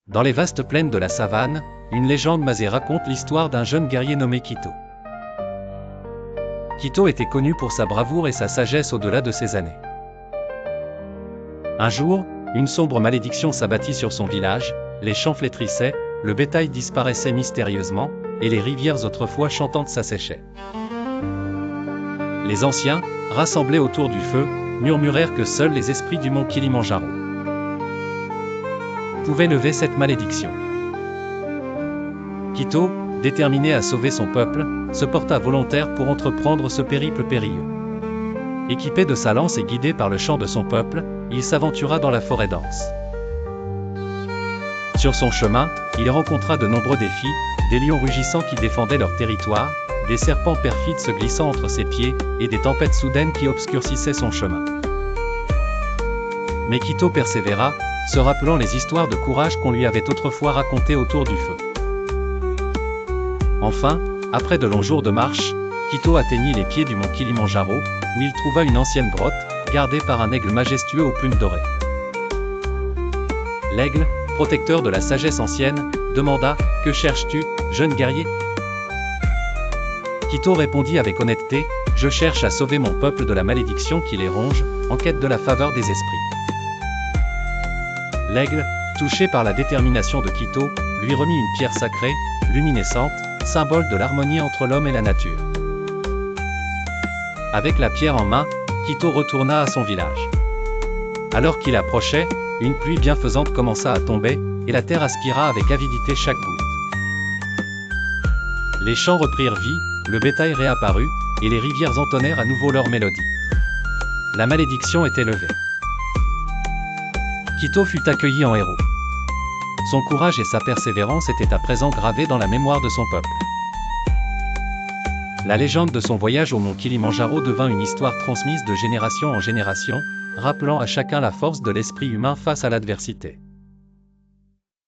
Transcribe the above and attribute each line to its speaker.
Speaker 1: Dans les vastes plaines de la savane, une légende masée raconte l'histoire d'un jeune guerrier nommé Quito. Quito était connu pour sa bravoure et sa sagesse au-delà de ses années. Un jour, une sombre malédiction s'abattit sur son village, les champs flétrissaient, le bétail disparaissait mystérieusement, et les rivières autrefois chantantes s'asséchaient. Les anciens, rassemblés autour du feu, murmurèrent que seuls les esprits du mont Kilimandjaro pouvaient lever cette malédiction. Quito, déterminé à sauver son peuple, se porta volontaire pour entreprendre ce périple périlleux. Équipé de sa lance et guidé par le chant de son peuple, il s'aventura dans la forêt dense. Sur son chemin, il rencontra de nombreux défis, des lions rugissants qui défendaient leur territoire, des serpents perfides se glissant entre ses pieds, et des tempêtes soudaines qui obscurcissaient son chemin. Mais Quito persévéra, se rappelant les histoires de courage qu'on lui avait autrefois racontées autour du feu. Enfin, après de longs jours de marche, Quito atteignit les pieds du mont Kilimandjaro, où il trouva une ancienne grotte, gardée par un aigle majestueux aux plumes dorées. L'aigle, protecteur de la sagesse ancienne, demanda « Que cherches-tu, jeune guerrier ?» Quito répondit avec honnêteté « Je cherche à sauver mon peuple de la malédiction qui les ronge, en quête de la faveur des esprits. » L'aigle, touché par la détermination de Quito, lui remit une pierre sacrée, luminescente, symbole de l'harmonie entre l'homme et la nature. Avec la pierre en main, Quito retourna à son village. Alors qu'il approchait, une pluie bienfaisante commença à tomber, et la terre aspira avec avidité chaque goutte. Les champs reprirent vie, le bétail réapparut, et les rivières entonnèrent à nouveau leur mélodie. La malédiction était levée. Quito fut accueilli en héros. Son courage et sa persévérance étaient à présent gravés dans la mémoire de son peuple. La légende de son voyage au mont Kilimandjaro devint une histoire transmise de génération en génération, rappelant à chacun la force de l'esprit humain face à l'adversité.